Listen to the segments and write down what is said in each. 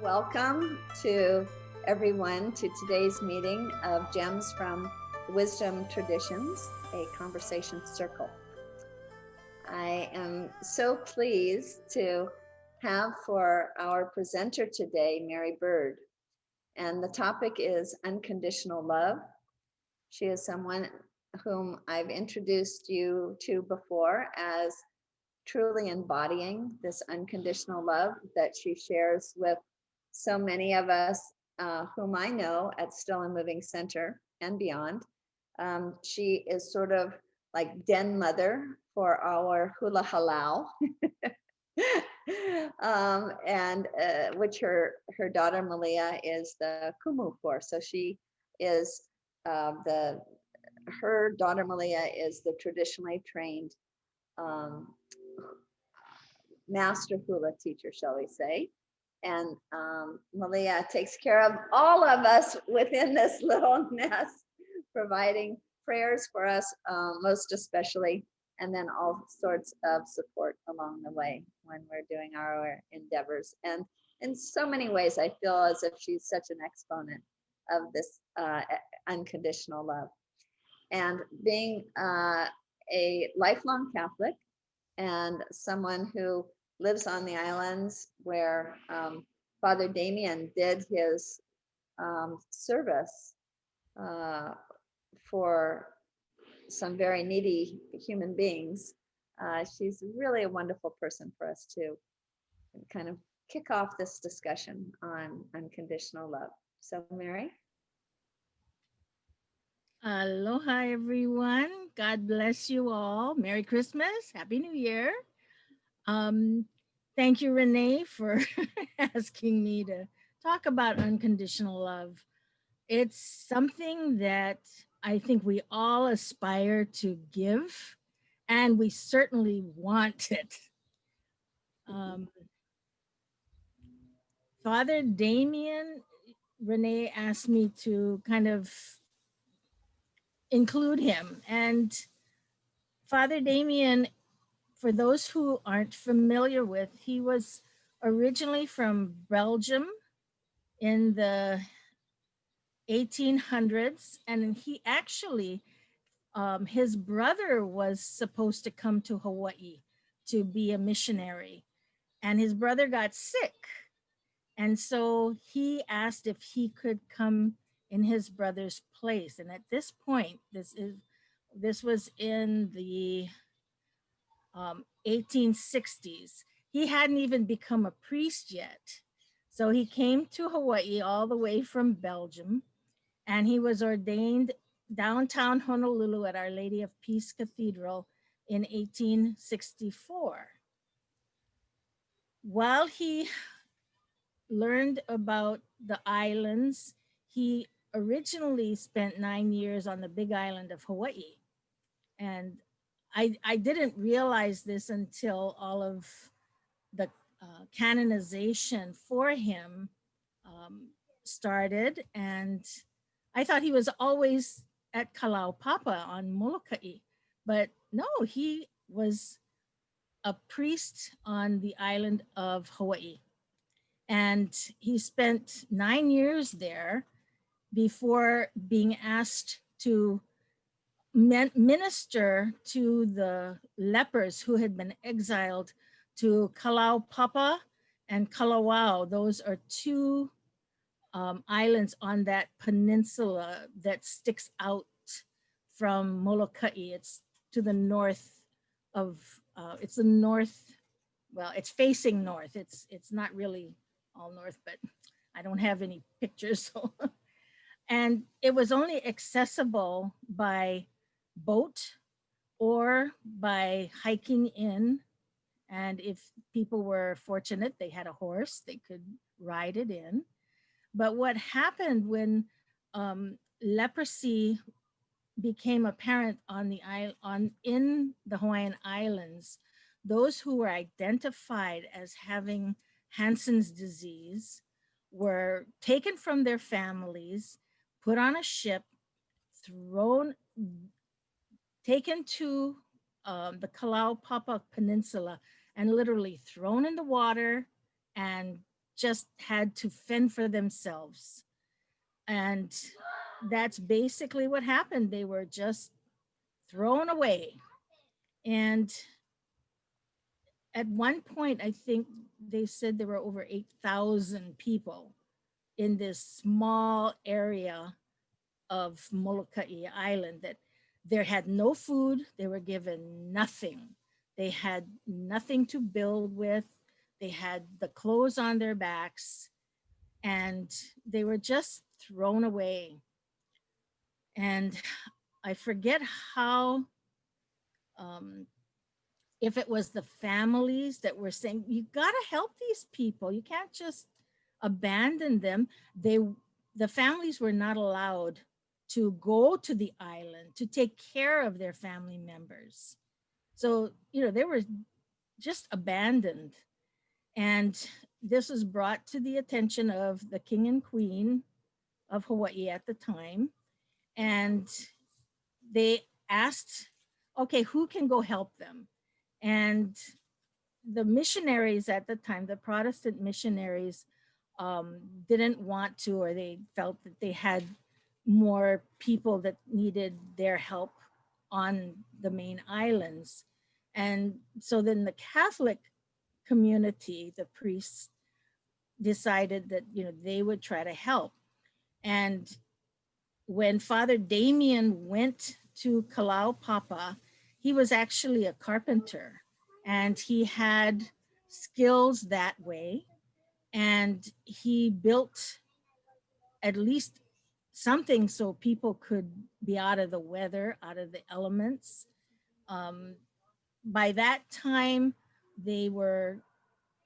Welcome to everyone to today's meeting of Gems from Wisdom Traditions, a conversation circle. I am so pleased to have for our presenter today, Mary Bird, and the topic is Unconditional Love. She is someone whom I've introduced you to before as truly embodying this unconditional love that she shares with so many of us whom I know at Still and Moving Center and beyond. She is sort of like den mother for our hula halal, and which her daughter Malia is the kumu for. So she is the her daughter Malia is the traditionally trained master hula teacher, shall we say. And Malia takes care of all of us within this little nest, providing prayers for us, most especially, and then all sorts of support along the way when we're doing our endeavors. And in so many ways, I feel as if she's such an exponent of this unconditional love. And being a lifelong Catholic and someone who lives on the islands where Father Damien did his service for some very needy human beings. She's really a wonderful person for us to kind of kick off this discussion on unconditional love. So, Mary? Aloha, everyone. God bless you all. Merry Christmas. Happy New Year. Um, Thank you, Renee, for asking me to talk about unconditional love. It's something that I think we all aspire to give, and we certainly want it. Um, Father Damien, Renee asked me to kind of include him. And Father Damien, for those who aren't familiar with, he was originally from Belgium in the 1800s, and he actually, his brother was supposed to come to Hawaii to be a missionary, and his brother got sick, and so he asked if he could come in his brother's place. And at this point, this was in the 1860s. He hadn't even become a priest yet. So he came to Hawaii all the way from Belgium, and he was ordained downtown Honolulu at Our Lady of Peace Cathedral in 1864. While he learned about the islands, he originally spent 9 years on the big island of Hawaii. And I didn't realize this until all of the canonization for him started. And I thought he was always at Kalaupapa on Molokai. But no, he was a priest on the island of Hawaii. And he spent 9 years there before being asked to minister to the lepers who had been exiled to Kalaupapa and Kalawao. Those are two islands on that peninsula that sticks out from Molokai. It's to the north of, it's the north, well, it's facing north. It's not really all north, but I don't have any pictures. So, and it was only accessible by boat or by hiking in. And if people were fortunate, they had a horse, they could ride it in. But what happened when leprosy became apparent on the on in the Hawaiian Islands, those who were identified as having Hansen's disease were taken from their families, put on a ship, thrown, taken to the Kalaupapa Peninsula, and literally thrown in the water and just had to fend for themselves. And that's basically what happened. They were just thrown away. And at one point, I think they said there were over 8,000 people in this small area of Molokai Island that there had no food, they were given nothing. They had nothing to build with, they had the clothes on their backs, and they were just thrown away. And I forget how, um, if it was the families that were saying, you got to help these people, you can't just abandon them. The families were not allowed to go to the island to take care of their family members. So, they were just abandoned. And this was brought to the attention of the king and queen of Hawaii at the time. And they asked, okay, who can go help them? And the missionaries at the time, the Protestant missionaries, didn't want to, or they felt that they had more people that needed their help on the main islands. And so then the Catholic community, the priests, decided that they would try to help. And when Father Damien went to Kalaupapa, he was actually a carpenter and he had skills that way. And he built at least something so people could be out of the weather, out of the elements. Um, by that time, they were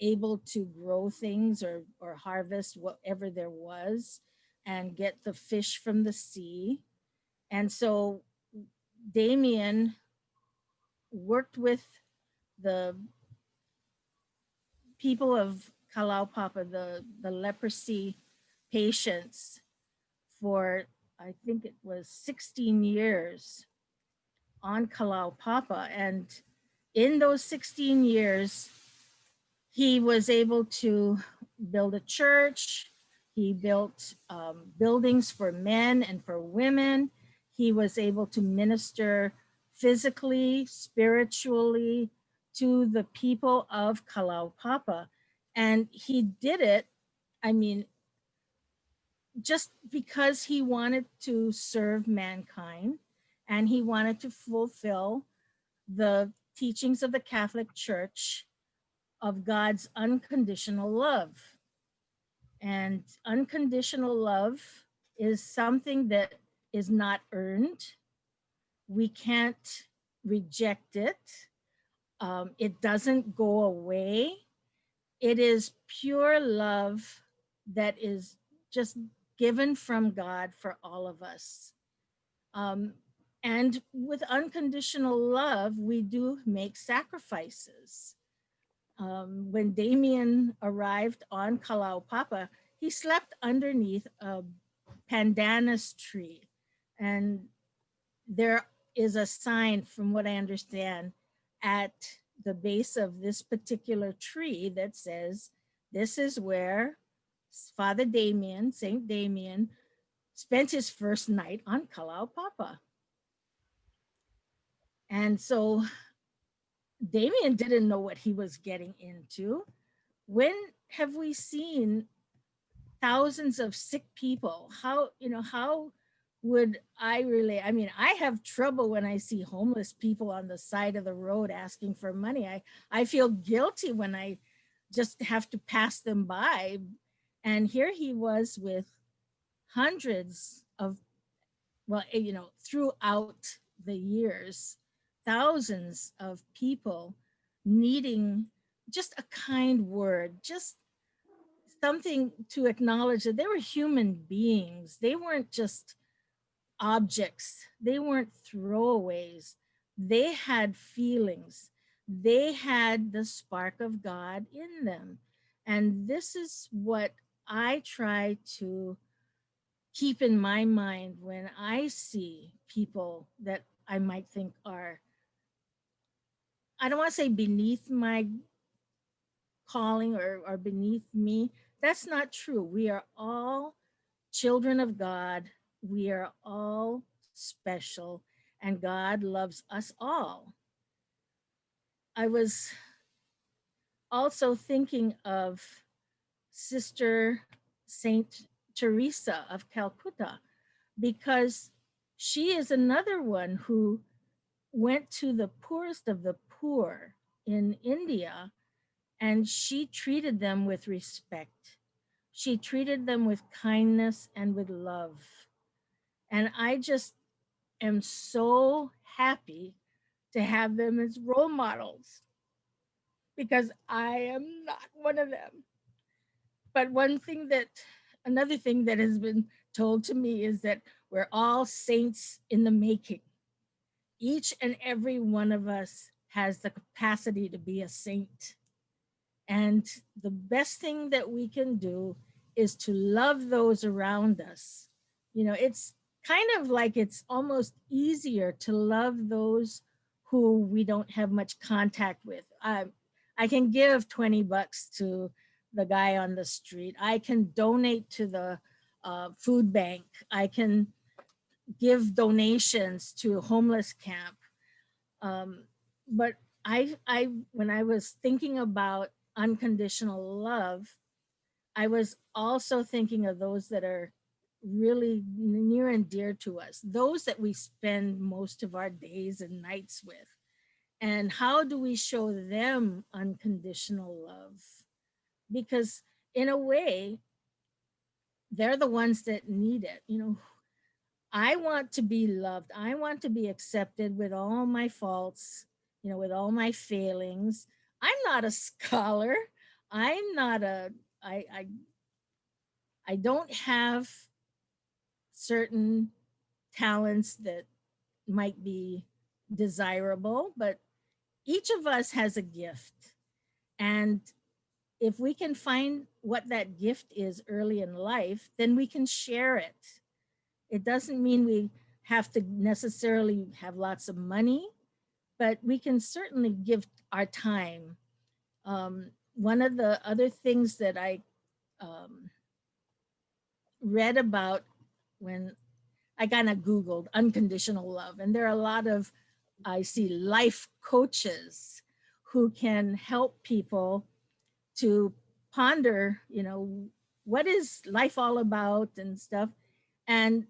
able to grow things or harvest whatever there was and get the fish from the sea. And so Damien worked with the people of Kalaupapa, the leprosy patients, for I think it was 16 years on Kalaupapa. And in those 16 years, he was able to build a church. He built buildings for men and for women. He was able to minister physically, spiritually to the people of Kalaupapa. And he did it, I mean, just because he wanted to serve mankind and he wanted to fulfill the teachings of the Catholic Church of God's unconditional love. And unconditional love is something that is not earned. We can't reject it. It doesn't go away. It is pure love that is just given from God for all of us. Um, and with unconditional love, we do make sacrifices. When Damien arrived on Kalaupapa, he slept underneath a pandanus tree. And there is a sign, from what I understand, at the base of this particular tree that says, this is where Father Damien, Saint Damien, spent his first night on Kalaupapa. And so Damien didn't know what he was getting into. When have we seen thousands of sick people? How would I really, I mean, I have trouble when I see homeless people on the side of the road asking for money. I feel guilty when I just have to pass them by. And here he was with hundreds of, well, throughout the years, thousands of people needing just a kind word, just something to acknowledge that they were human beings. They weren't just objects, they weren't throwaways. They had feelings, they had the spark of God in them. And this is what I try to keep in my mind when I see people that I might think are, I don't want to say beneath my calling or beneath me, That's not true. We are all children of God. We are all special, and God loves us all. I was also thinking of Sister Saint Teresa of Calcutta, because she is another one who went to the poorest of the poor in India, and she treated them with respect. She treated them with kindness and with love. And I just am so happy to have them as role models, because I am not one of them. But another thing that has been told to me is that we're all saints in the making. Each and every one of us has the capacity to be a saint. And the best thing that we can do is to love those around us. It's kind of like it's almost easier to love those who we don't have much contact with. I can give $20 to the guy on the street. I can donate to the food bank. I can give donations to a homeless camp. Um, but when I was thinking about unconditional love, I was also thinking of those that are really near and dear to us, those that we spend most of our days and nights with. And how do we show them unconditional love? Because in a way, they're the ones that need it. I want to be loved. I want to be accepted with all my faults, with all my failings. I'm not a scholar. I'm not a I don't have certain talents that might be desirable, but each of us has a gift. And if we can find what that gift is early in life, then we can share it. It doesn't mean we have to necessarily have lots of money, but we can certainly give our time. One of the other things that I um, read about when I kind of Googled unconditional love, and there are a lot of, I see life coaches who can help people to ponder, what is life all about and stuff. And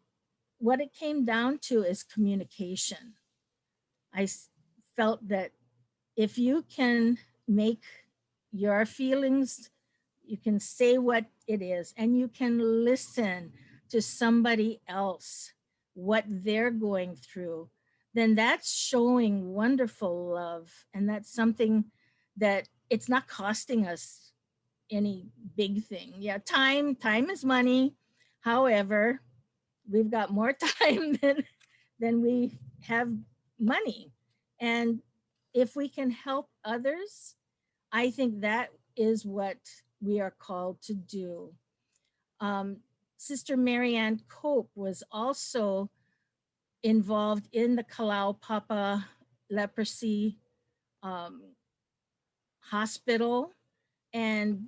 what it came down to is communication. I felt that if you can make your feelings, you can say what it is, and you can listen to somebody else, what they're going through, then that's showing wonderful love. And that's something that it's not costing us any big thing. Yeah, time is money. However, we've got more time than we have money. And if we can help others, I think that is what we are called to do. Um, Sister Marianne Cope was also involved in the Kalau Papa leprosy um, hospital. And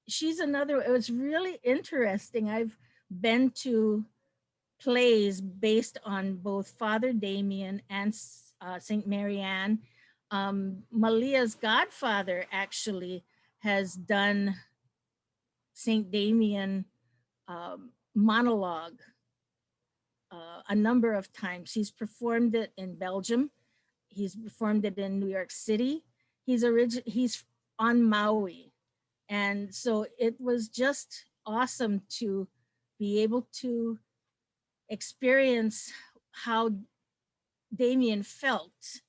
it was really interesting. I've been to plays based on both Father Damien and Saint Marianne. Malia's godfather actually has done Saint Damien monologue a number of times. He's performed it in Belgium. He's performed it in New York City. He's on Maui, and so it was just awesome to be able to experience how Damien felt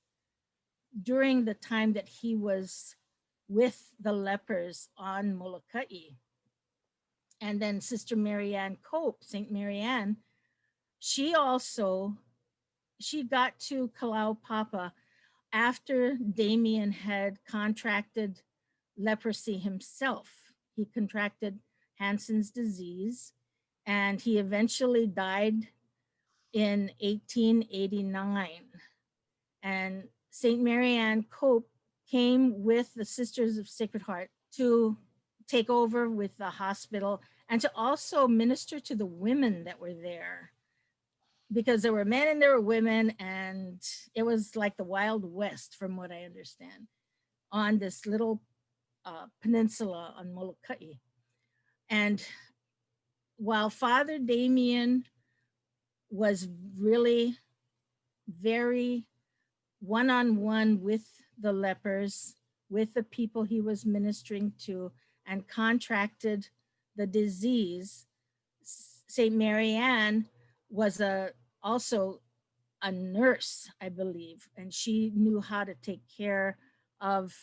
during the time that he was with the lepers on Molokai. And then Sister Marianne Cope, Saint Marianne, she got to Kalau Papa after Damien had contracted leprosy himself. He contracted Hansen's disease, and he eventually died in 1889. And St. Marianne Cope came with the Sisters of Sacred Heart to take over with the hospital and to also minister to the women that were there, because there were men and there were women, and it was like the Wild West, from what I understand, on this little peninsula on Molokai. And while Father Damien was really very one-on-one with the lepers, with the people he was ministering to, and contracted the disease, St. Mary Ann was also a nurse, I believe, and she knew how to take care of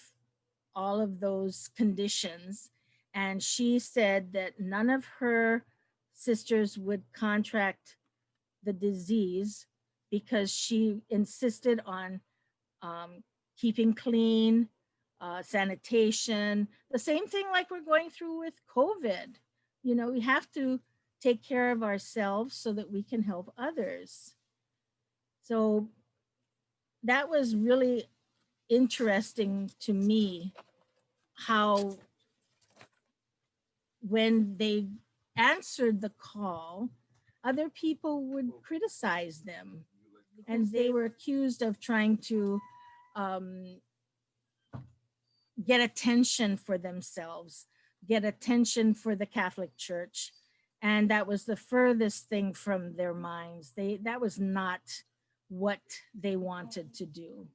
all of those conditions. And she said that none of her sisters would contract the disease because she insisted on keeping clean, sanitation, the same thing like we're going through with COVID. You know, we have to take care of ourselves so that we can help others. So that was really interesting to me, how when they answered the call, other people would criticize them, and they were accused of trying to um, get attention for themselves, get attention for the Catholic Church. And that was the furthest thing from their minds. That was not what they wanted to do.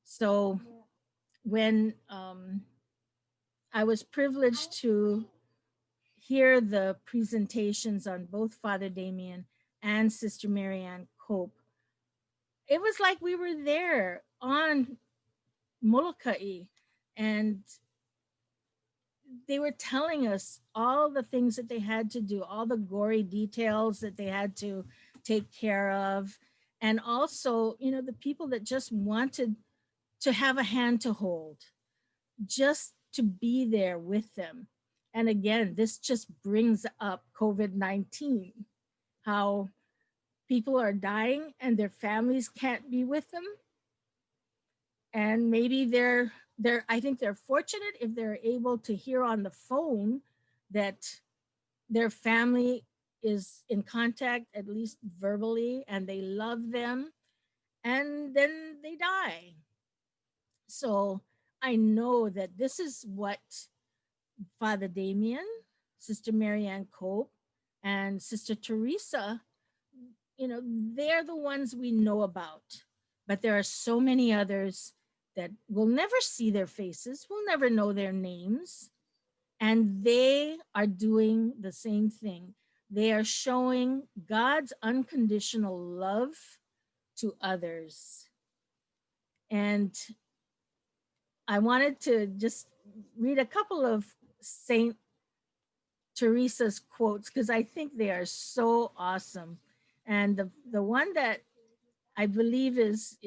So when I was privileged to hear the presentations on both Father Damien and Sister Marianne Cope, it was like we were there on Molokai, and they were telling us all the things that they had to do, all the gory details that they had to take care of. And also, you know, the people that just wanted to have a hand to hold, just to be there with them. And again, this just brings up COVID-19, how people are dying and their families can't be with them. And maybe I think they're fortunate if they're able to hear on the phone that their family is in contact, at least verbally, and they love them, and then they die. So I know that this is what Father Damien, Sister Marianne Cope, and Sister Teresa, you know, they're the ones we know about. But there are so many others that we'll never see their faces, we'll never know their names. And they are doing the same thing. They are showing God's unconditional love to others. And I wanted to just read a couple of Saint Teresa's quotes because I think they are so awesome. And the one that I believe is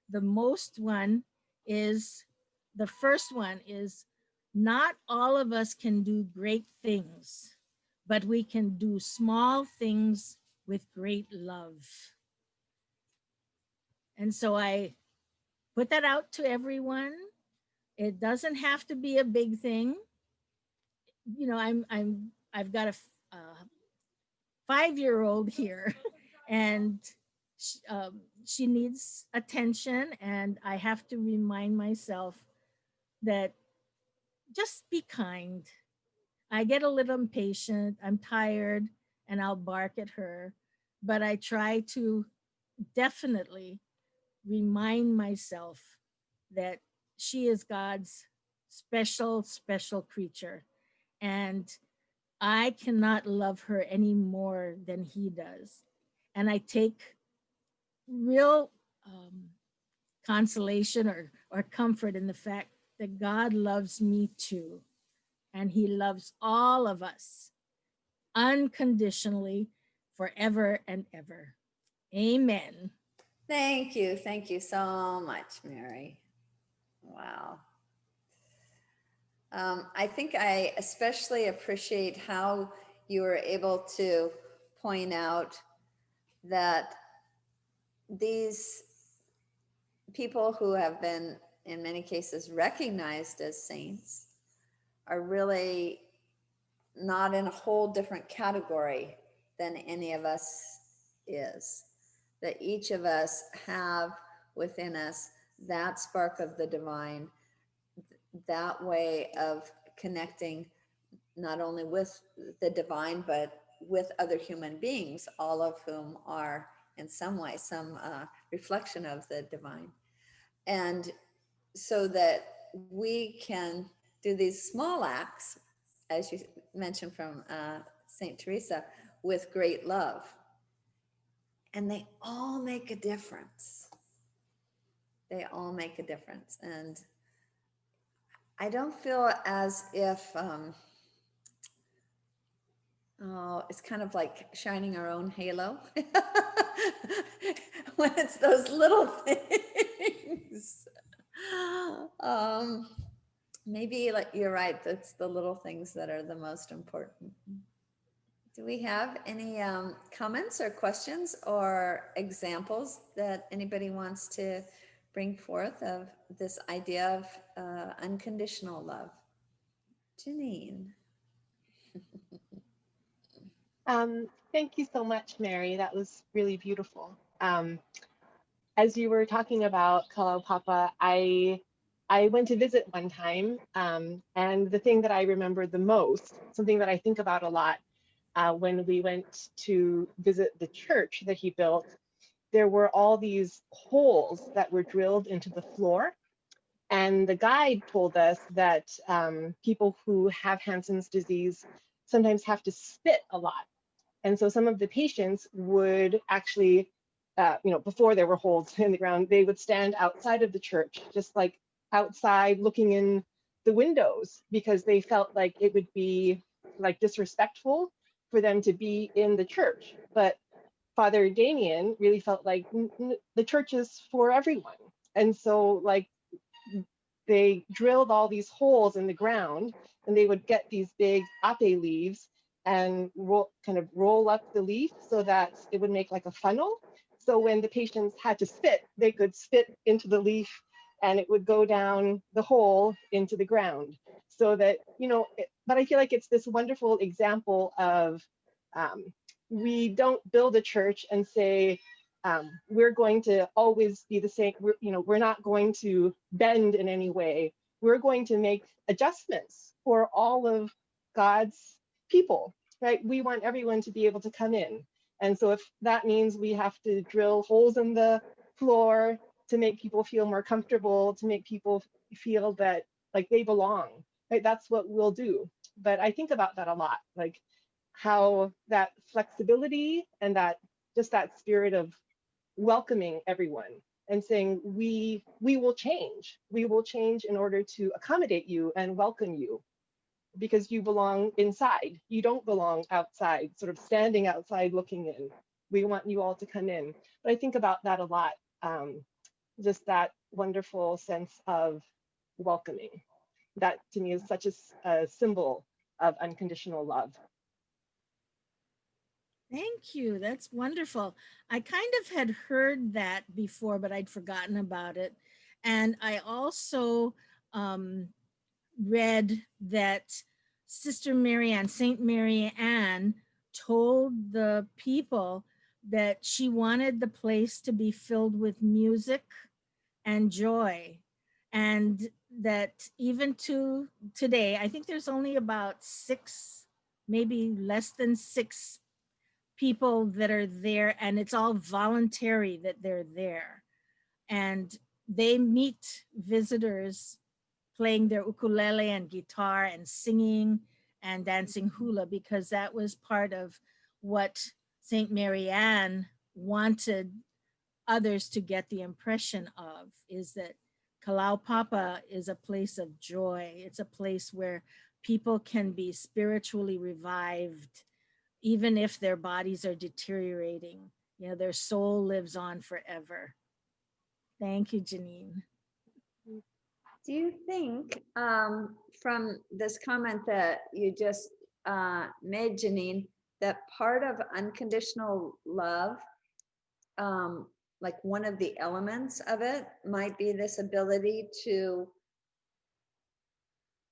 the most one is, the first one is, not all of us can do great things, but we can do small things with great love. And so I put that out to everyone. It doesn't have to be a big thing. You know, I've got a 5-year-old here, and she needs attention, and I have to remind myself that just be kind. I get a little impatient, I'm tired, and I'll bark at her, but I try to definitely remind myself that she is God's special creature, and I cannot love her any more than he does. And I take real consolation or comfort in the fact that God loves me too. And he loves all of us unconditionally, forever and ever. Amen. Thank you. Thank you so much, Mary. Wow. I think I especially appreciate how you were able to point out that these people who have been, in many cases, recognized as saints are really not in a whole different category than any of us is. That each of us have within us that spark of the divine, that way of connecting not only with the divine, but with other human beings, all of whom are in some way some reflection of the divine. And so that we can do these small acts, as you mentioned from St. Teresa, with great love. And they all make a difference. They all make a difference. And I don't feel as if, it's kind of like shining our own halo when it's those little things. Maybe like you're right, that's the little things that are the most important. Do we have any comments or questions or examples that anybody wants to bring forth of this idea of unconditional love? Janine. Thank you so much, Mary. That was really beautiful. As you were talking about Kalaupapa, I went to visit one time, and the thing that I remember the most, something that I think about a lot, when we went to visit the church that he built, there were all these holes that were drilled into the floor. And the guide told us that people who have Hansen's disease sometimes have to spit a lot. And so some of the patients would actually, before there were holes in the ground, they would stand outside of the church, just like outside looking in the windows, because they felt like it would be like disrespectful for them to be in the church. But Father Damien really felt like the church is for everyone. And so like they drilled all these holes in the ground, and they would get these big ape leaves and roll up the leaf so that it would make like a funnel. So when the patients had to spit, they could spit into the leaf and it would go down the hole into the ground. So that, but I feel like it's this wonderful example of we don't build a church and say, we're going to always be the same. We're not going to bend in any way. We're going to make adjustments for all of God's people, right? We want everyone to be able to come in. And so if that means we have to drill holes in the floor to make people feel more comfortable, to make people feel that like they belong, right? That's what we'll do. But I think about that a lot, like how that flexibility and that spirit of welcoming everyone and saying we will change in order to accommodate you and welcome you, because you belong inside, you don't belong outside, sort of standing outside looking in. We want you all to come in. But I think about that a lot, just that wonderful sense of welcoming. That to me is such a symbol of unconditional love. Thank you. That's wonderful. I kind of had heard that before, but I'd forgotten about it. And I also read that Sister Marianne, Saint Marianne, told the people that she wanted the place to be filled with music and joy. And that even to today, I think there's only about 6, maybe less than 6 people that are there, and it's all voluntary that they're there. And they meet visitors playing their ukulele and guitar and singing and dancing hula, because that was part of what Saint Marianne wanted others to get the impression of, is that Kalaupapa is a place of joy. It's a place where people can be spiritually revived, even if their bodies are deteriorating. Their soul lives on forever. Thank you, Janine. Do you think from this comment that you just made, Janine, that part of unconditional love, like one of the elements of it might be this ability to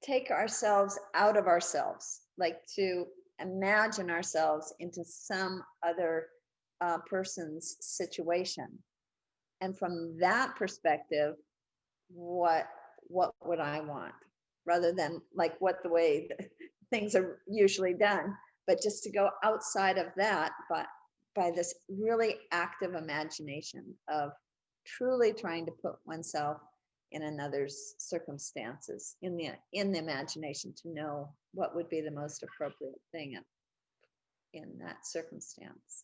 take ourselves out of ourselves, like to imagine ourselves into some other person's situation. And from that perspective, what would I want, rather than like what the way things are usually done, but just to go outside of that, but by this really active imagination of truly trying to put oneself in another's circumstances in the imagination, to know what would be the most appropriate thing in that circumstance.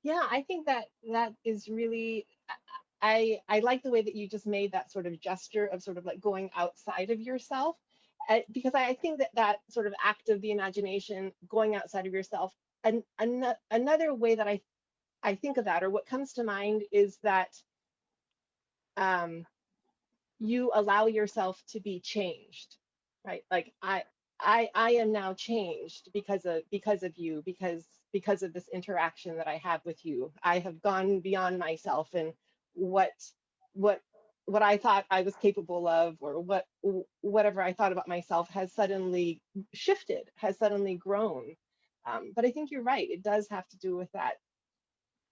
Yeah, I think that that is really, I like the way that you just made that sort of gesture of sort of like going outside of yourself, because I think that that sort of act of the imagination, going outside of yourself, and another way that I think of that, or what comes to mind, is that you allow yourself to be changed, right? Like I am now changed because of you, because of this interaction that I have with you. I have gone beyond myself, and what what what I thought I was capable of, or whatever I thought about myself, has suddenly shifted, has suddenly grown. But I think you're right. It does have to do with that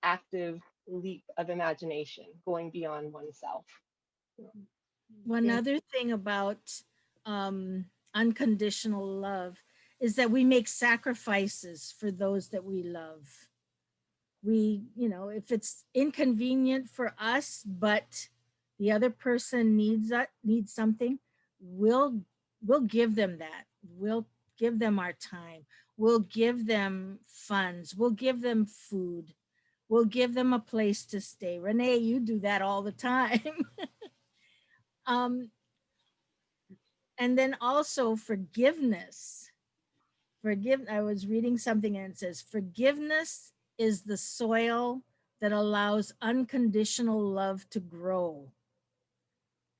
active leap of imagination, going beyond oneself. One other thing about unconditional love is that we make sacrifices for those that we love. We, if it's inconvenient for us, but the other person needs something, we'll give them that. We'll give them our time. We'll give them funds. We'll give them food. We'll give them a place to stay. Renee, you do that all the time. um, and then also forgiveness. I was reading something and it says forgiveness is the soil that allows unconditional love to grow.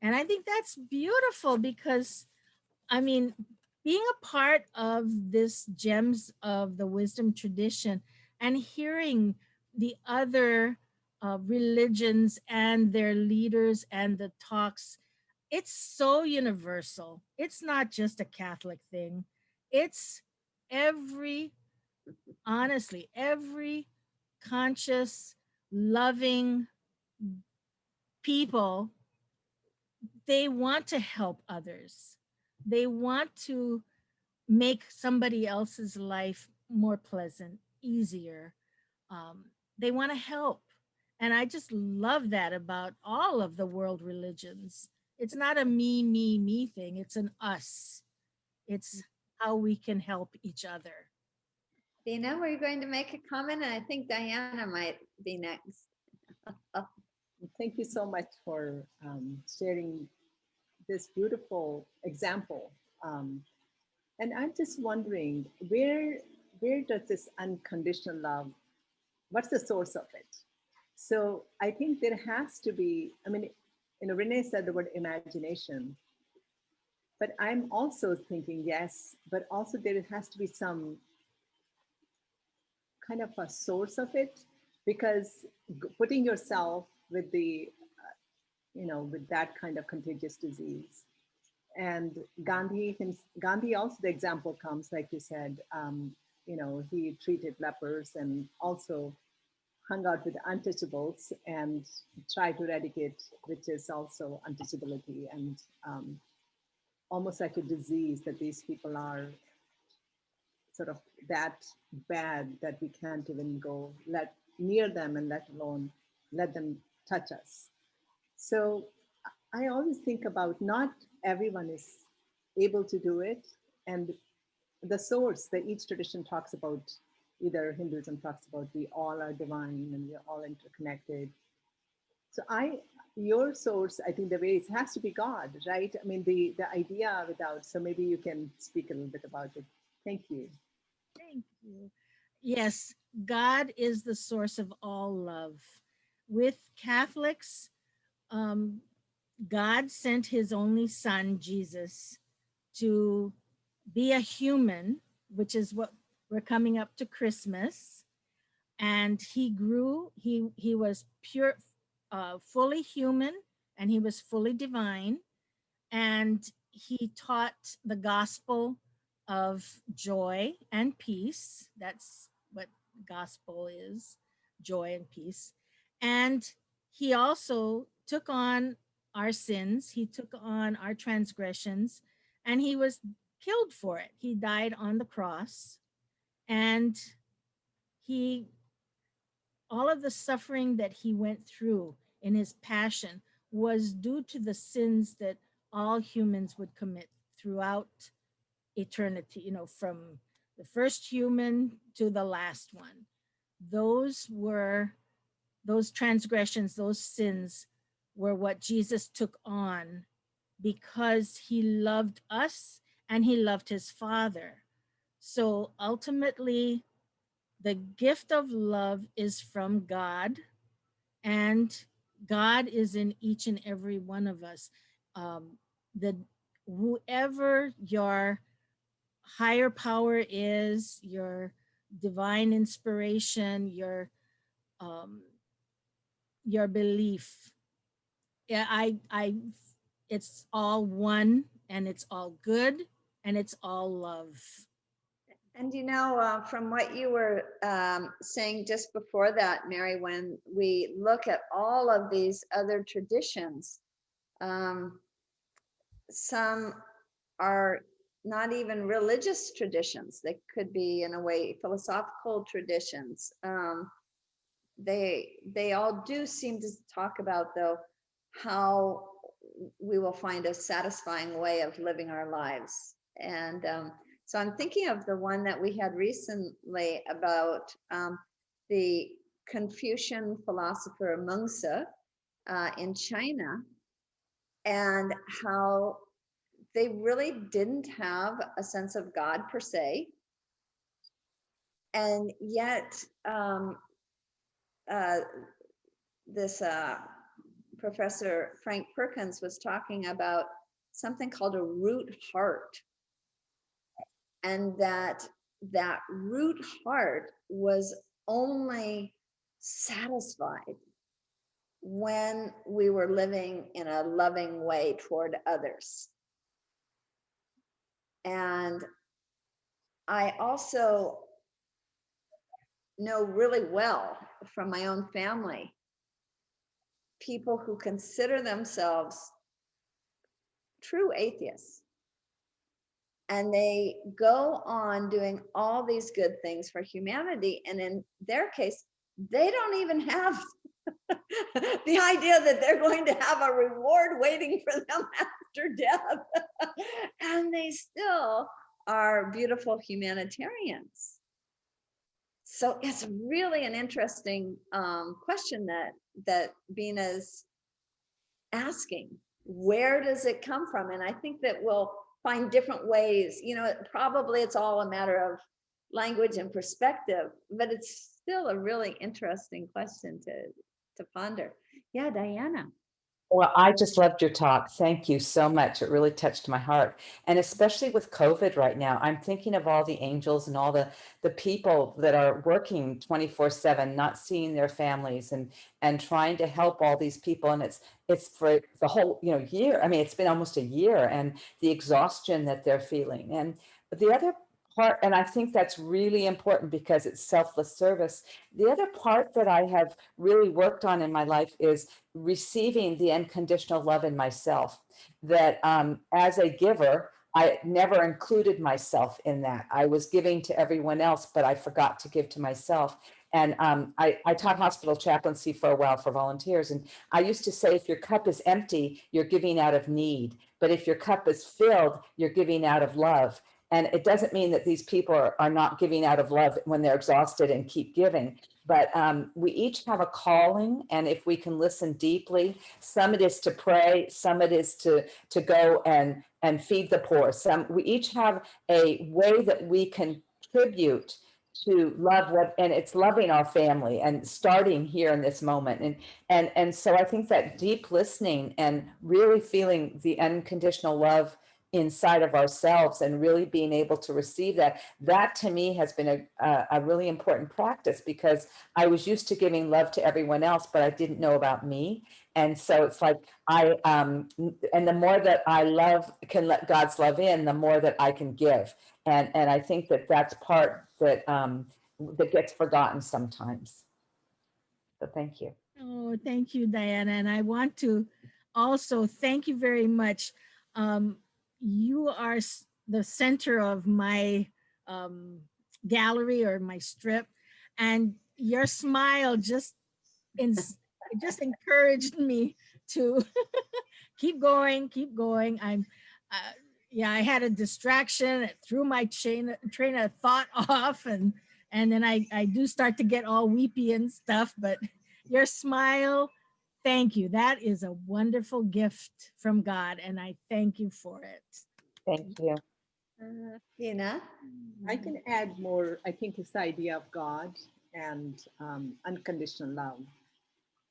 And I think that's beautiful, because I mean, being a part of this Gems of the Wisdom tradition and hearing the other religions and their leaders and the talks, it's so universal. It's not just a Catholic thing. It's honestly, every conscious, loving people, they want to help others. They want to make somebody else's life more pleasant, easier. They want to help. And I just love that about all of the world religions. It's not a me thing, it's an us. It's how we can help each other. Vina, were you going to make a comment? And I think Diana might be next. Thank you so much for sharing this beautiful example. And I'm just wondering, where does this unconditional love, what's the source of it? So I think there has to be, I mean, Renee said the word imagination, but I'm also thinking, yes, but also there has to be some kind of a source of it, because putting yourself with the, with that kind of contagious disease. And Gandhi also, the example comes, like you said, he treated lepers and also hung out with untouchables and tried to eradicate, which is also untouchability, and almost like a disease that these people are sort of that bad that we can't even go near them, and let alone let them touch us. So I always think about, not everyone is able to do it, and the source that each tradition talks about, either Hinduism talks about we all are divine and we're all interconnected. So your source, I think the way it has to be God, right? I mean, the idea without, so maybe you can speak a little bit about it. Thank you. Thank you. Yes, God is the source of all love. With Catholics, God sent his only son, Jesus, to be a human, which is what we're coming up to Christmas. And he grew, he was pure, fully human, and he was fully divine. And he taught the gospel of joy and peace. That's what gospel is, joy and peace. And he also took on our sins, he took on our transgressions, and he was killed for it. He died on the cross, and he all of the suffering that he went through in his passion was due to the sins that all humans would commit throughout eternity, from the first human to the last one. Those were those transgressions, those sins were what Jesus took on because he loved us and he loved his Father. So ultimately, the gift of love is from God, and God is in each and every one of us. The whoever your higher power is, your divine inspiration, um, your belief, yeah, it's all one, and it's all good, and it's all love. And from what you were saying just before that, Mary, when we look at all of these other traditions, some are not even religious traditions. They could be, in a way, philosophical traditions. They all do seem to talk about, though, how we will find a satisfying way of living our lives. And so I'm thinking of the one that we had recently about the Confucian philosopher Mengzi in China, and how they really didn't have a sense of God per se. And yet this Professor Frank Perkins was talking about something called a root heart. And that root heart was only satisfied when we were living in a loving way toward others. And I also know really well from my own family, people who consider themselves true atheists. And they go on doing all these good things for humanity. And in their case, they don't even have the idea that they're going to have a reward waiting for them after death. And they still are beautiful humanitarians. So it's really an interesting question that Vina's asking. Where does it come from? And I think that we'll find different ways. Probably it's all a matter of language and perspective, but it's still a really interesting question to ponder. Yeah, Diana. Well, I just loved your talk. Thank you so much. It really touched my heart. And especially with COVID right now, I'm thinking of all the angels and all the people that are working 24/7, not seeing their families and trying to help all these people. And it's for the whole, year. I mean, it's been almost a year, and the exhaustion that they're feeling. And the other part, and I think that's really important because it's selfless service. The other part that I have really worked on in my life is receiving the unconditional love in myself. That as a giver, I never included myself in that. I was giving to everyone else, but I forgot to give to myself. And I taught hospital chaplaincy for a while for volunteers. And I used to say, if your cup is empty, you're giving out of need. But if your cup is filled, you're giving out of love. And it doesn't mean that these people are not giving out of love when they're exhausted and keep giving. But we each have a calling, and if we can listen deeply, some it is to pray, some it is to go and feed the poor. We each have a way that we contribute to love and it's loving our family and starting here in this moment. And so I think that deep listening and really feeling the unconditional love inside of ourselves and really being able to receive that. That to me has been a really important practice, because I was used to giving love to everyone else, but I didn't know about me. And so it's like and the more that I love, can let God's love in, the more that I can give. And I think that that's part that that gets forgotten sometimes. So thank you. Oh, thank you, Diana. And I want to also thank you very much. You are the center of my gallery or my strip, and your smile just encouraged me to keep going, keep going. Yeah, I had a distraction. It threw my train of thought off, and then I do start to get all weepy and stuff. But your smile, thank you. That is a wonderful gift from God, and I thank you for it. Thank you. Vina? I can add more. I think it's the idea of God and unconditional love.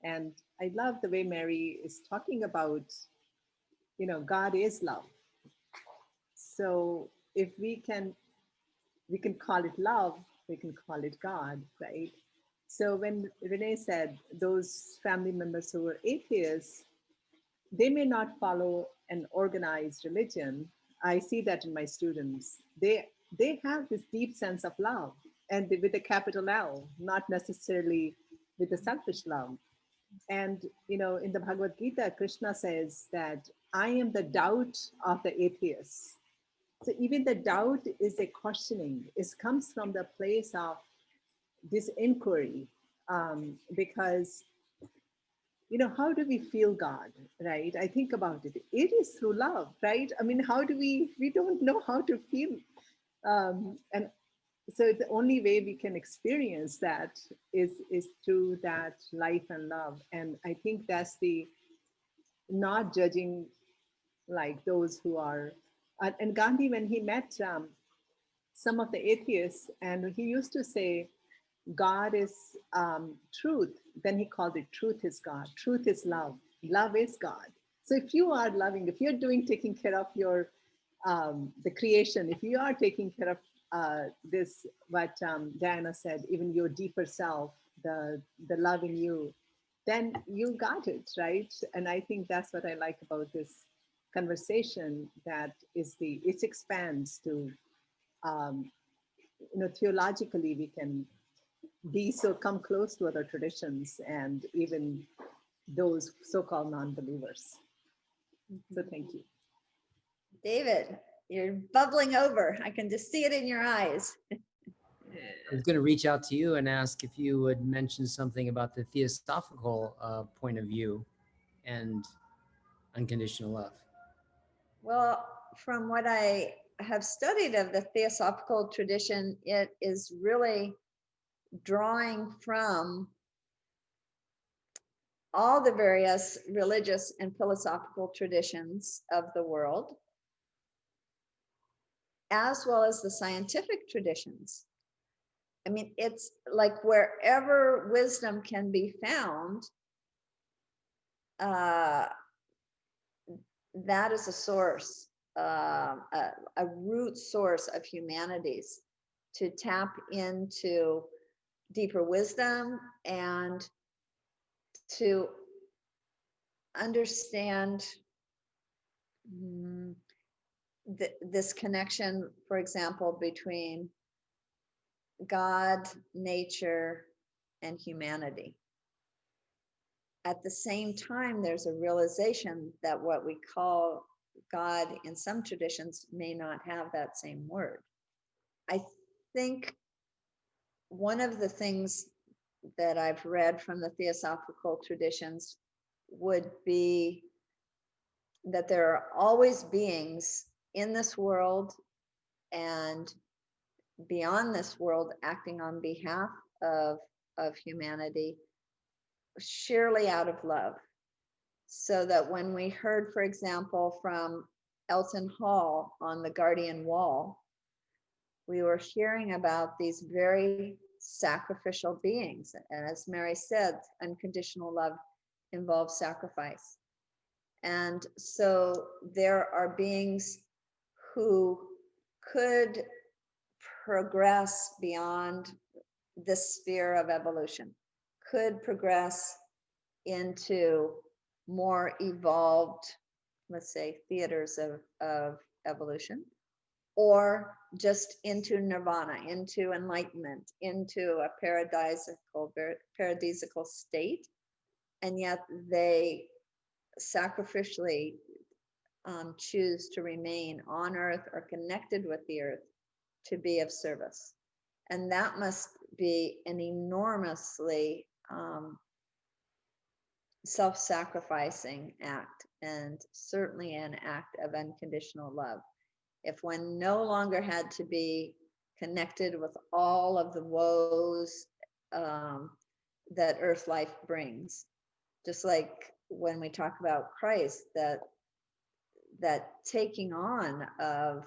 And I love the way Mary is talking about, God is love. So if we can call it love, we can call it God, right? So when Renée said those family members who were atheists, they may not follow an organized religion. I see that in my students. They have this deep sense of love, and with a capital L, not necessarily with a selfish love. And in the Bhagavad Gita, Krishna says that I am the doubt of the atheists. So even the doubt is a questioning. It comes from the place of this inquiry, because how do we feel God, right? I think about it. It is through love, right? I mean, how do we don't know how to feel, and so the only way we can experience that is through that life and love. And I think that's the not judging, like those who are, and Gandhi, when he met some of the atheists, and he used to say, God is truth. Then he called it truth is God. Truth is love. Love is God. So if you are loving, if you're taking care of your, the creation, if you are taking care of this, what Diana said, even your deeper self, the love in you, then you got it, right? And I think that's what I like about this conversation, that is it expands to, theologically we can come close to other traditions and even those so-called non-believers. So thank you. David, you're bubbling over. I can just see it in your eyes. I was going to reach out to you and ask if you would mention something about the theosophical point of view and unconditional love. Well, from what I have studied of the theosophical tradition, it is really drawing from all the various religious and philosophical traditions of the world, as well as the scientific traditions. I mean, it's like wherever wisdom can be found, that is a source, a root source of humanities, to tap into deeper wisdom and to understand this connection, for example, between God, nature, and humanity. At the same time, there's a realization that what we call God in some traditions may not have that same word. I think one of the things that I've read from the theosophical traditions would be that there are always beings in this world and beyond this world acting on behalf of humanity, sheerly out of love. So that when we heard, for example, from Elton Hall on the Guardian Wall, we were hearing about these very sacrificial beings. And as Mary said, unconditional love involves sacrifice. And so there are beings who could progress beyond this sphere of evolution, could progress into more evolved, let's say, theaters of evolution, or just into nirvana, into enlightenment, into a paradisical state, and yet they sacrificially choose to remain on earth or connected with the earth to be of service. And that must be an enormously self-sacrificing act, and certainly an act of unconditional love. If one no longer had to be connected with all of the woes that earth life brings, just like when we talk about Christ, that taking on of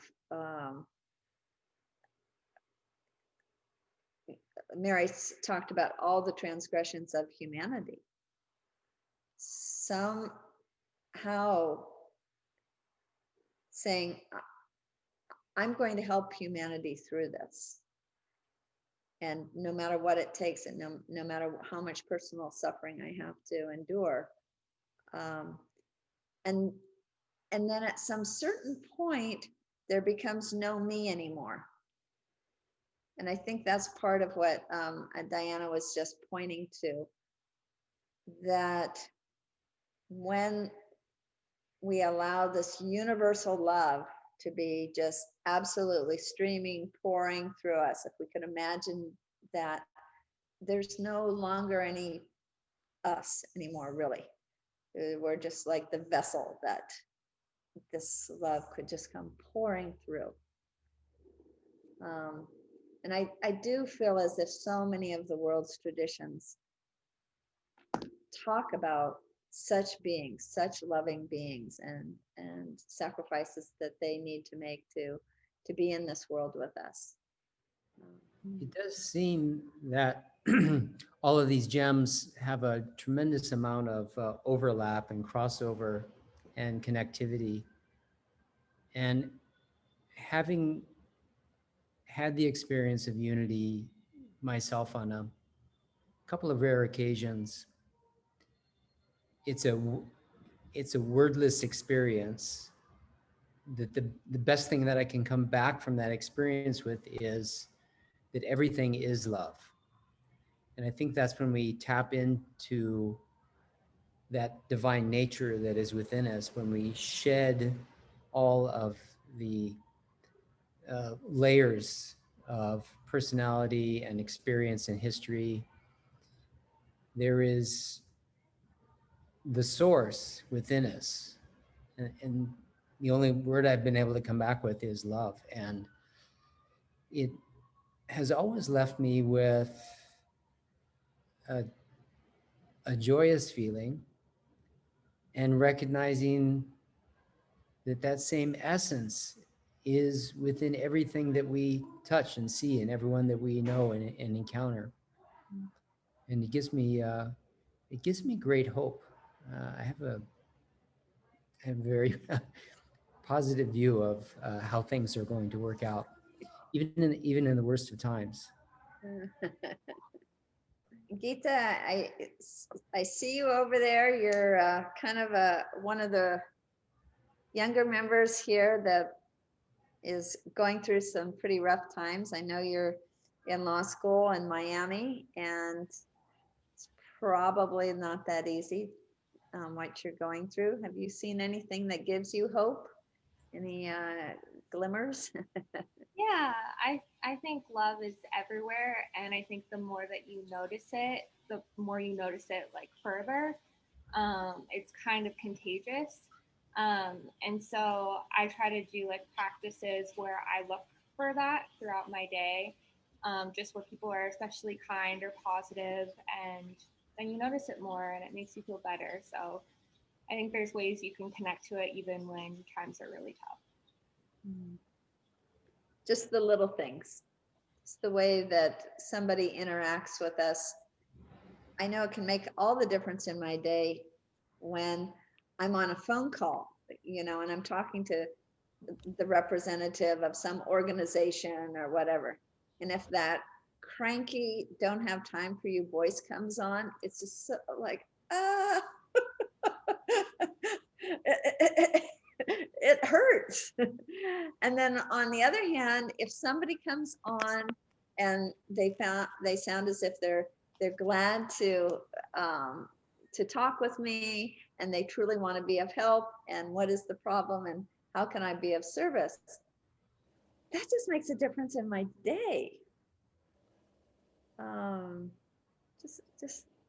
Mary talked about all the transgressions of humanity. Somehow saying, I'm going to help humanity through this. And no matter what it takes, and no matter how much personal suffering I have to endure. And then at some certain point, there becomes no me anymore. And I think that's part of what Diana was just pointing to, that when we allow this universal love to be just absolutely streaming, pouring through us, if we could imagine that, there's no longer any us anymore, really. We're just like the vessel that this love could just come pouring through. And I do feel as if so many of the world's traditions talk about such beings, such loving beings, and sacrifices that they need to make to be in this world with us. It does seem that all of these gems have a tremendous amount of overlap and crossover and connectivity. And having had the experience of unity myself on a couple of rare occasions, it's a wordless experience. That the best thing that I can come back from that experience with is that everything is love. And I think that's when we tap into that divine nature that is within us, when we shed all of the layers of personality and experience and history. There is the source within us. And the only word I've been able to come back with is love. And it has always left me with a joyous feeling, and recognizing that that same essence is within everything that we touch and see, and everyone that we know and encounter. And it gives me great hope. I have a very positive view of how things are going to work out, even in the worst of times. Gita, I see you over there. You're kind of one of the younger members here that is going through some pretty rough times. I know you're in law school in Miami, and it's probably not that easy what you're going through. Have you seen anything that gives you hope? Any glimmers? Yeah, I think love is everywhere, and I think the more that you notice it, the more you notice it like further. It's kind of contagious. And so I try to do like practices where I look for that throughout my day, just where people are especially kind or positive, and then you notice it more and it makes you feel better. So I think there's ways you can connect to it even when times are really tough. Just the little things. It's the way that somebody interacts with us. I know it can make all the difference in my day when I'm on a phone call, and I'm talking to the representative of some organization or whatever. And if that cranky, don't have time for you voice comes on, it's just so like, ah, it hurts. And then on the other hand, if somebody comes on and they sound as if they're glad to talk with me, and they truly want to be of help, and what is the problem, and how can I be of service? That just makes a difference in my day.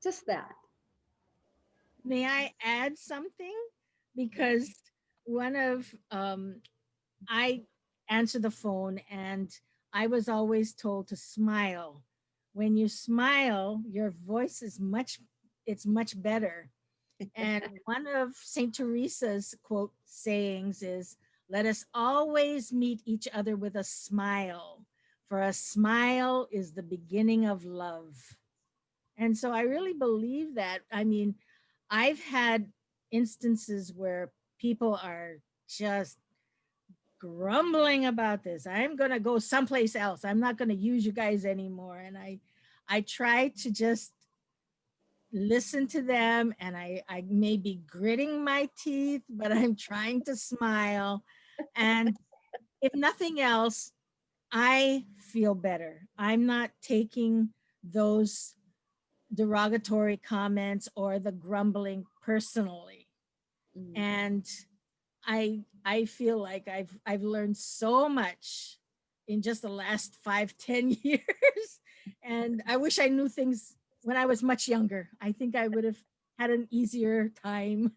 Just that. May I add something? Because I answer the phone and I was always told to smile. When you smile, your voice is much better. And one of St. Teresa's quote sayings is, "Let us always meet each other with a smile, for a smile is the beginning of love." And so I really believe that. I mean, I've had instances where people are just grumbling about this. I'm going to go someplace else. I'm not going to use you guys anymore. And I try to just listen to them, and I may be gritting my teeth, but I'm trying to smile. And if nothing else, I feel better. I'm not taking those derogatory comments or the grumbling personally. And I feel like I've learned so much in just the last 5-10 years. And I wish I knew things when I was much younger. I think I would have had an easier time.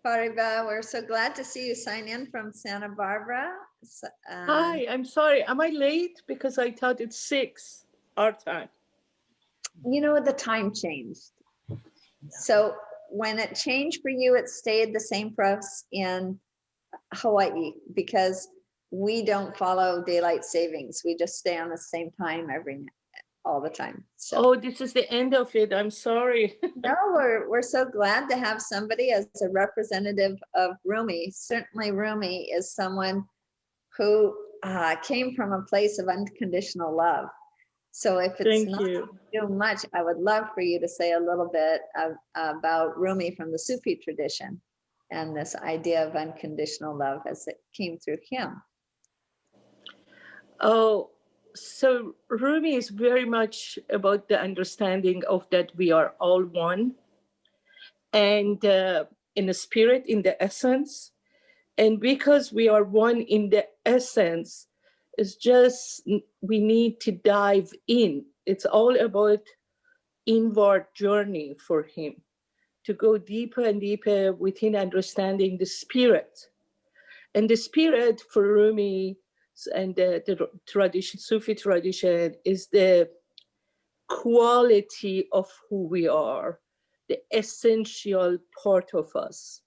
Fariba, we're so glad to see you sign in from Santa Barbara. Hi, I'm sorry. Am I late? Because I thought it's 6 our time. You know, the time changed. So when it changed for you, it stayed the same for us in Hawaii, because we don't follow daylight savings. We just stay on the same time all the time. So, oh, this is the end of it. I'm sorry. no, we're so glad to have somebody as a representative of Rumi. Certainly Rumi is someone who came from a place of unconditional love. So if it's not too much, I would love for you to say a little bit about Rumi from the Sufi tradition and this idea of unconditional love as it came through him. Oh, so Rumi is very much about the understanding of that we are all one, and in the spirit, in the essence. And because we are one in the essence, it's just we need to dive in. It's all about inward journey for him, to go deeper and deeper within understanding the spirit. And the spirit for Rumi and the tradition, Sufi tradition, is the quality of who we are, the essential part of us.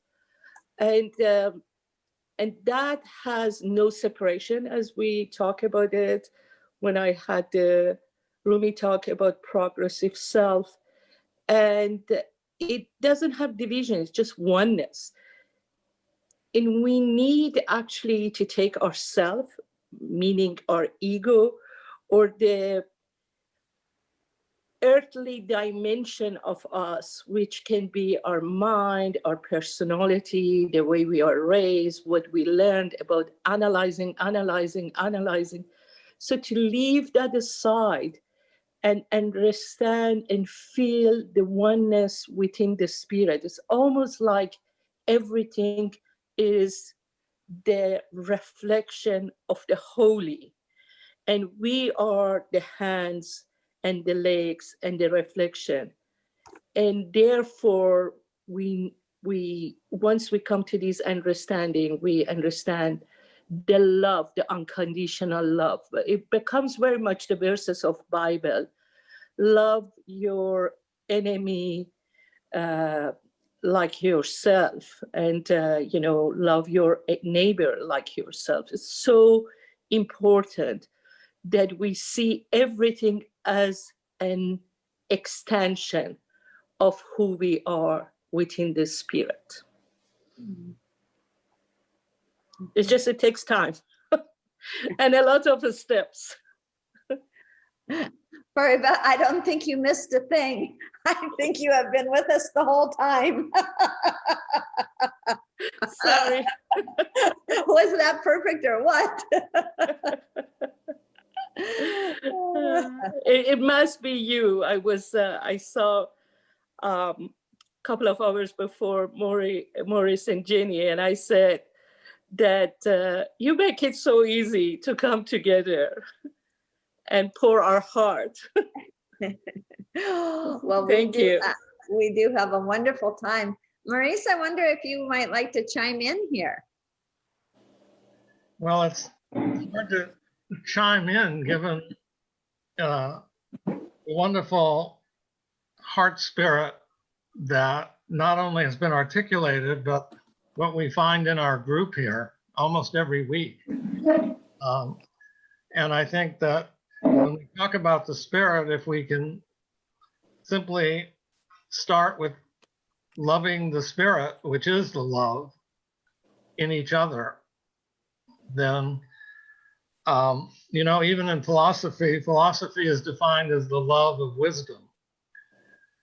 And that has no separation, as we talk about it. When I had the Rumi talk about progressive self, and it doesn't have division, it's just oneness. And we need actually to take ourself, meaning our ego, or the earthly dimension of us, which can be our mind, our personality, the way we are raised, what we learned about analyzing. So to leave that aside and understand and feel the oneness within the spirit, it's almost like everything is the reflection of the holy, and we are the hands and the legs and the reflection. And therefore we once we come to this understanding, we understand the love, the unconditional love. It becomes very much the verses of Bible. Love your enemy like yourself, and love your neighbor like yourself. It's so important that we see everything as an extension of who we are, within the spirit. It's just, it takes time and a lot of steps. Fariba, I don't think you missed a thing. I think you have been with us the whole time. Sorry. Was that perfect or what? It must be you. I saw a couple of hours before Maurice and Jenny, and I said that you make it so easy to come together and pour our heart. Well, Thank you. We do have a wonderful time. Maurice, I wonder if you might like to chime in here. Well, it's hard to chime in given the wonderful heart spirit that not only has been articulated, but what we find in our group here almost every week. And I think that when we talk about the spirit, if we can simply start with loving the spirit, which is the love in each other, then, you know, even in philosophy is defined as the love of wisdom.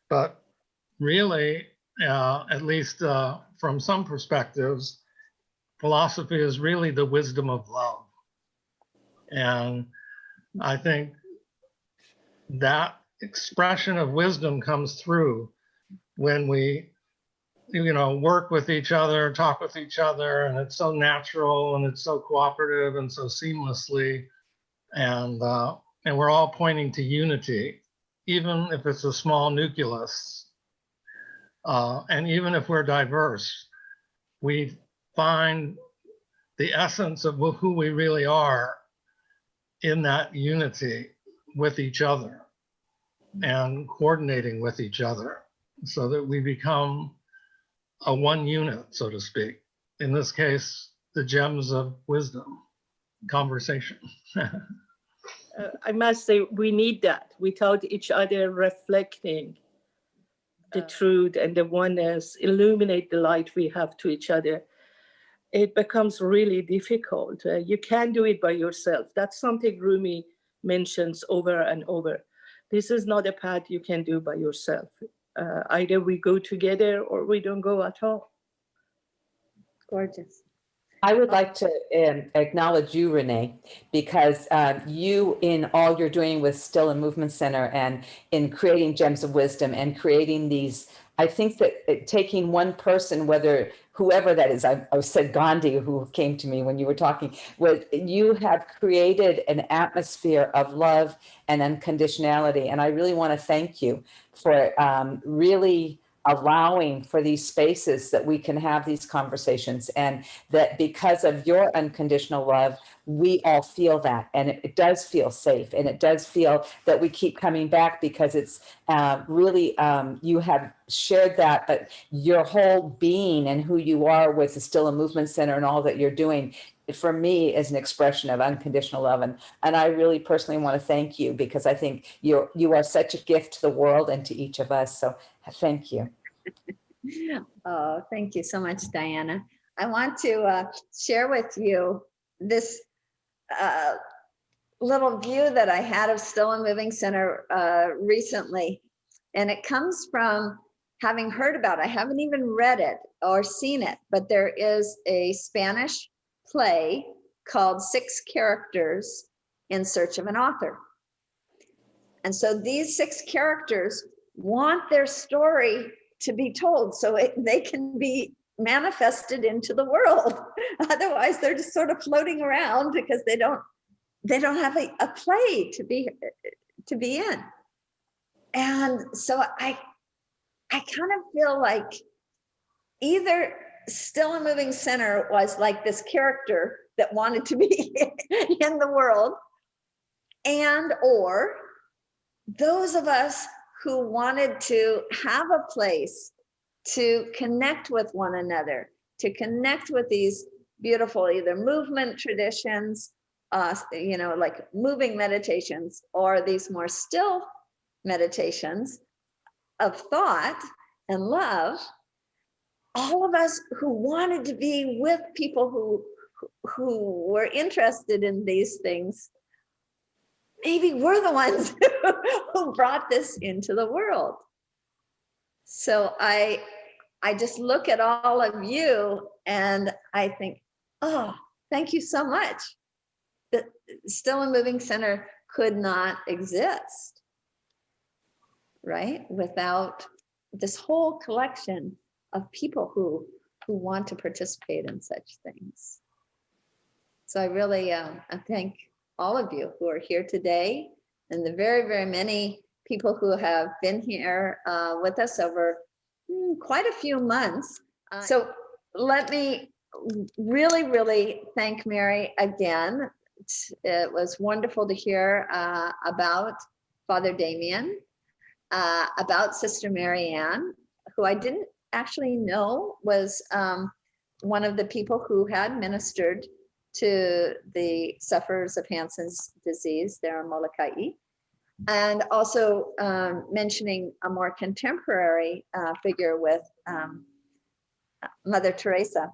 But really, at least from some perspectives, philosophy is really the wisdom of love. And I think that expression of wisdom comes through when we, you know, work with each other, talk with each other, and it's so natural and it's so cooperative and so seamlessly, and we're all pointing to unity, even if it's a small nucleus, and even if we're diverse, we find the essence of who we really are in that unity with each other and coordinating with each other so that we become a one unit, so to speak. In this case, the gems of wisdom, conversation. I must say, we need that. Without each other reflecting the truth and the oneness, illuminate the light we have to each other, it becomes really difficult. You can't do it by yourself. That's something Rumi mentions over and over. This is not a path you can do by yourself. Either we go together or we don't go at all. Gorgeous. I would like to acknowledge you, Renee, because you, in all you're doing with Still and Movement Center and in creating Gems of Wisdom and creating these, I think that taking one person, whether whoever that is, I said Gandhi, who came to me when you were talking, you have created an atmosphere of love and unconditionality. And I really want to thank you for really allowing for these spaces that we can have these conversations, and that because of your unconditional love, we all feel that, and it does feel safe, and it does feel that we keep coming back because it's really, you have shared that, but your whole being and who you are with the Still and Movement Center and all that you're doing, for me, is an expression of unconditional love. And I really personally want to thank you, because I think you are such a gift to the world and to each of us. So thank you. Oh, thank you so much, Diana. I want to share with you this little view that I had of Still and Moving Center recently. And it comes from having heard about it. I haven't even read it or seen it, but there is a Spanish play called 6 Characters in Search of an Author. And so these 6 characters want their story to be told so they can be manifested into the world. Otherwise, they're just sort of floating around because they don't have a play to be in. And so I kind of feel like either Still and Moving Center was like this character that wanted to be in the world, and or those of us who wanted to have a place to connect with one another, to connect with these beautiful either movement traditions, like moving meditations, or these more still meditations of thought and love, all of us who wanted to be with people who were interested in these things, maybe we're the ones who brought this into the world. So I just look at all of you and I think, oh, thank you so much. The Still and Moving Center could not exist, right? Without this whole collection of people who want to participate in such things. So I really I thank all of you who are here today, and the very, very many people who have been here with us over quite a few months. So let me really, really thank Mary again. It was wonderful to hear about Father Damien, about Sister Marianne, who I didn't actually know was one of the people who had ministered to the sufferers of Hansen's disease there in Molokai, and also mentioning a more contemporary figure with Mother Teresa.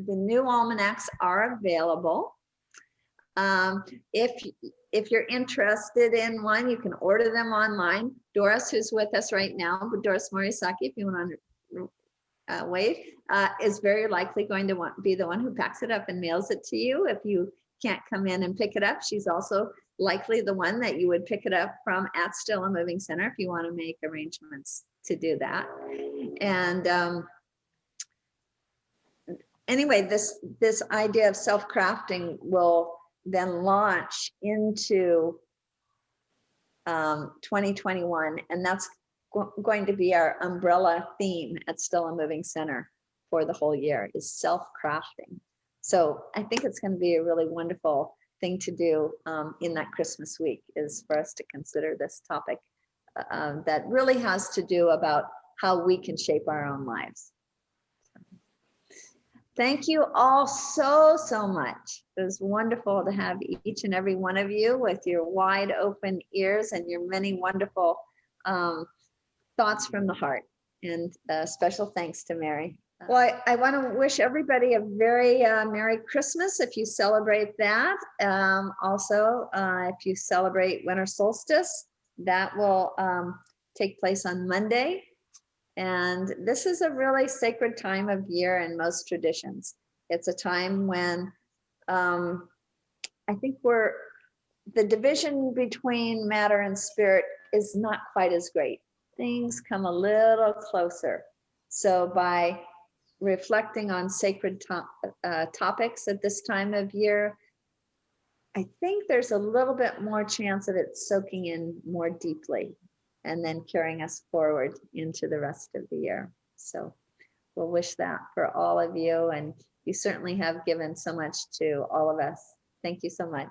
The new almanacs are available. If you're interested in one, you can order them online. Doris, who's with us right now, Doris Morisaki, if you want to wave, is very likely going to be the one who packs it up and mails it to you. If you can't come in and pick it up, she's also likely the one that you would pick it up from at Still and Moving Center if you want to make arrangements to do that. And anyway, this idea of self-crafting will then launch into 2021, and that's going to be our umbrella theme at Still and Moving Center for the whole year, is self-crafting. So I think it's going to be a really wonderful thing to do in that Christmas week, is for us to consider this topic that really has to do about how we can shape our own lives. Thank you all so, so much. It was wonderful to have each and every one of you with your wide open ears and your many wonderful thoughts from the heart. And special thanks to Mary. Well, I want to wish everybody a very Merry Christmas if you celebrate that. Also, if you celebrate winter solstice, that will take place on Monday. And this is a really sacred time of year in most traditions. It's a time when I think the division between matter and spirit is not quite as great. Things come a little closer. So by reflecting on sacred topics at this time of year, I think there's a little bit more chance of it soaking in more deeply and then carrying us forward into the rest of the year. So we'll wish that for all of you, and you certainly have given so much to all of us. Thank you so much.